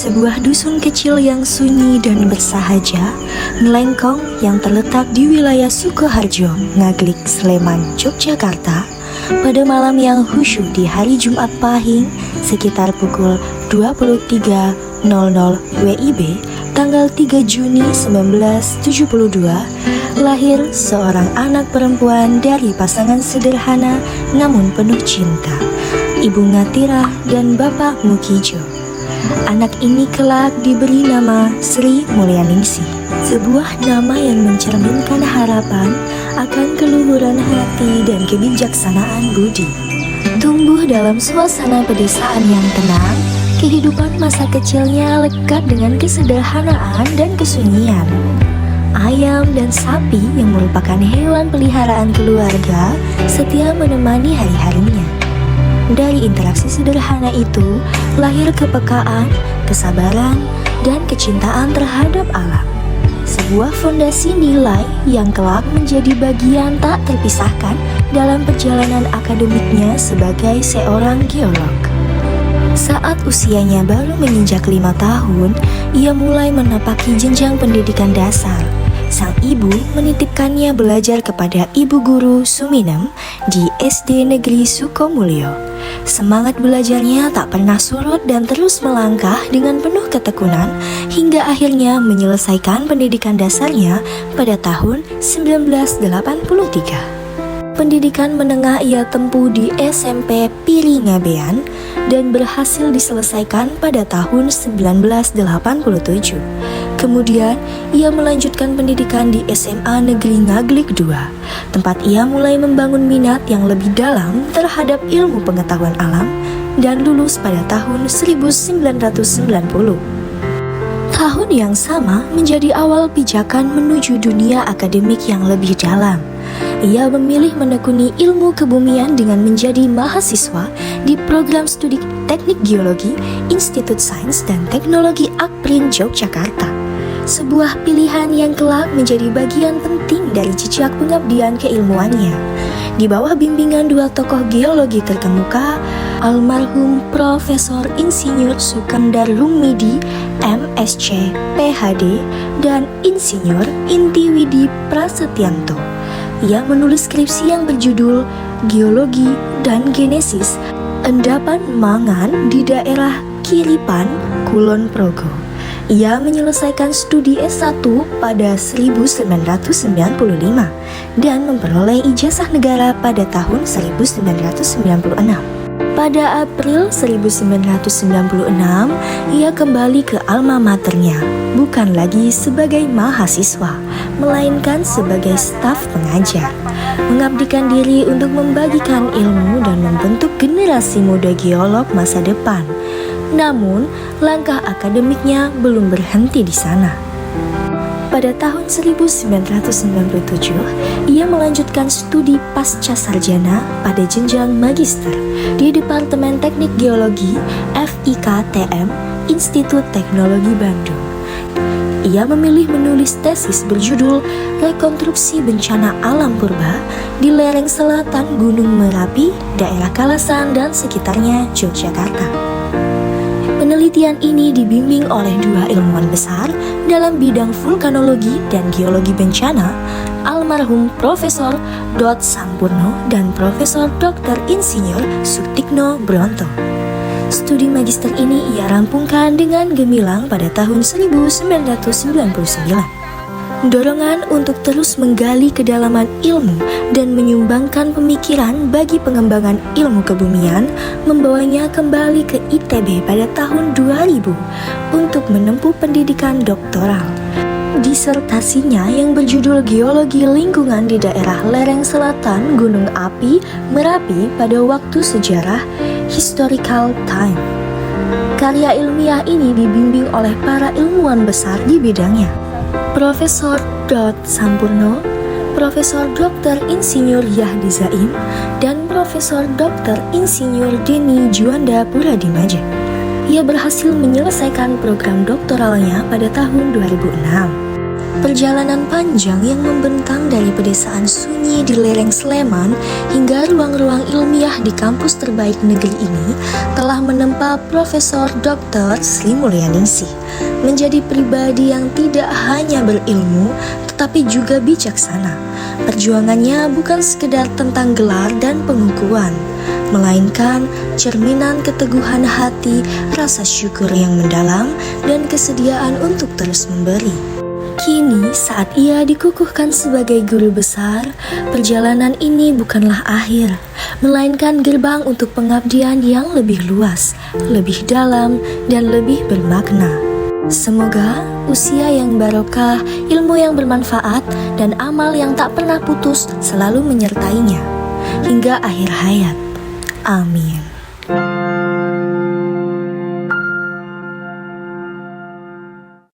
sebuah dusun kecil yang sunyi dan bersahaja, Ngelengkong yang terletak di wilayah Sukoharjo, Ngaglik, Sleman, Yogyakarta, pada malam yang khusyuk di hari Jumat Pahing sekitar pukul 23.00 WIB tanggal 3 Juni 1972, lahir seorang anak perempuan dari pasangan sederhana namun penuh cinta, Ibu Ngatira dan Bapak Mukijo. Anak ini kelak diberi nama Sri Mulyaningsih, sebuah nama yang mencerminkan harapan akan keluhuran hati dan kebijaksanaan budi. Tumbuh dalam suasana pedesaan yang tenang, kehidupan masa kecilnya lekat dengan kesederhanaan dan kesunyian. Ayam dan sapi yang merupakan hewan peliharaan keluarga setia menemani hari-harinya. Dari interaksi sederhana itu, lahir kepekaan, kesabaran, dan kecintaan terhadap alam. Sebuah fondasi nilai yang kelak menjadi bagian tak terpisahkan dalam perjalanan akademiknya sebagai seorang geolog. Saat usianya baru menginjak 5 tahun, ia mulai menapaki jenjang pendidikan dasar. Sang ibu menitipkannya belajar kepada ibu guru Suminem di SD Negeri Sukomulyo. Semangat belajarnya tak pernah surut dan terus melangkah dengan penuh ketekunan hingga akhirnya menyelesaikan pendidikan dasarnya pada tahun 1983. Pendidikan menengah ia tempuh di SMP Piri Ngabean dan berhasil diselesaikan pada tahun 1987. Kemudian, ia melanjutkan pendidikan di SMA Negeri Ngaglik II, tempat ia mulai membangun minat yang lebih dalam terhadap ilmu pengetahuan alam dan lulus pada tahun 1990. Tahun yang sama menjadi awal pijakan menuju dunia akademik yang lebih dalam. Ia memilih menekuni ilmu kebumian dengan menjadi mahasiswa di program studi Teknik Geologi Institut Sains dan Teknologi Akprin Yogyakarta. Sebuah pilihan yang kelak menjadi bagian penting dari jejak pengabdian keilmuannya. Di bawah bimbingan dua tokoh geologi terkemuka, almarhum Profesor Insinyur Sukandar Rumidi, MSc, PhD, dan Insinyur Intiwidi Prasetyanto. Ia menulis skripsi yang berjudul Geologi dan Genesis Endapan Mangan di daerah Kiripan, Kulon Progo. Ia menyelesaikan studi S1 pada 1995 dan memperoleh ijazah negara pada tahun 1996. Pada April 1996, ia kembali ke alma maternya, bukan lagi sebagai mahasiswa, melainkan sebagai staf pengajar, mengabdikan diri untuk membagikan ilmu dan membentuk generasi muda geolog masa depan. Namun, langkah akademiknya belum berhenti di sana. Pada tahun 1997, ia melanjutkan studi pasca sarjana pada jenjang magister di Departemen Teknik Geologi FIKTM Institut Teknologi Bandung. Ia memilih menulis tesis berjudul Rekonstruksi Bencana Alam Purba di lereng selatan Gunung Merapi, daerah Kalasan dan sekitarnya Yogyakarta. Penelitian ini dibimbing oleh dua ilmuwan besar dalam bidang vulkanologi dan geologi bencana, almarhum Profesor Dot Sampurno dan Profesor Dr. Insinyur Sutikno Bronto. Studi magister ini ia rampungkan dengan gemilang pada tahun 1999. Dorongan untuk terus menggali kedalaman ilmu dan menyumbangkan pemikiran bagi pengembangan ilmu kebumian membawanya kembali ke ITB pada tahun 2000 untuk menempuh pendidikan doktoral. Disertasinya yang berjudul Geologi Lingkungan di daerah lereng selatan Gunung Api Merapi pada waktu sejarah Historical Time. Karya ilmiah ini dibimbing oleh para ilmuwan besar di bidangnya. Profesor Dot Sampurno, Profesor Dr. Insinyur Yahdi Zaim, dan Profesor Dr. Insinyur Deni Juanda Puradimaja. Ia berhasil menyelesaikan program doktoralnya pada tahun 2006. Perjalanan panjang yang membentang dari pedesaan sunyi di lereng Sleman hingga ruang-ruang ilmiah di kampus terbaik negeri ini telah menempa Profesor Dr. Sri Mulyaningsih menjadi pribadi yang tidak hanya berilmu tetapi juga bijaksana. Perjuangannya bukan sekedar tentang gelar dan pengukuhan, melainkan cerminan keteguhan hati, rasa syukur yang mendalam, dan kesediaan untuk terus memberi. Kini saat ia dikukuhkan sebagai guru besar, perjalanan ini bukanlah akhir, melainkan gerbang untuk pengabdian yang lebih luas, lebih dalam, dan lebih bermakna. Semoga usia yang barokah, ilmu yang bermanfaat, dan amal yang tak pernah putus selalu menyertainya hingga akhir hayat. Amin.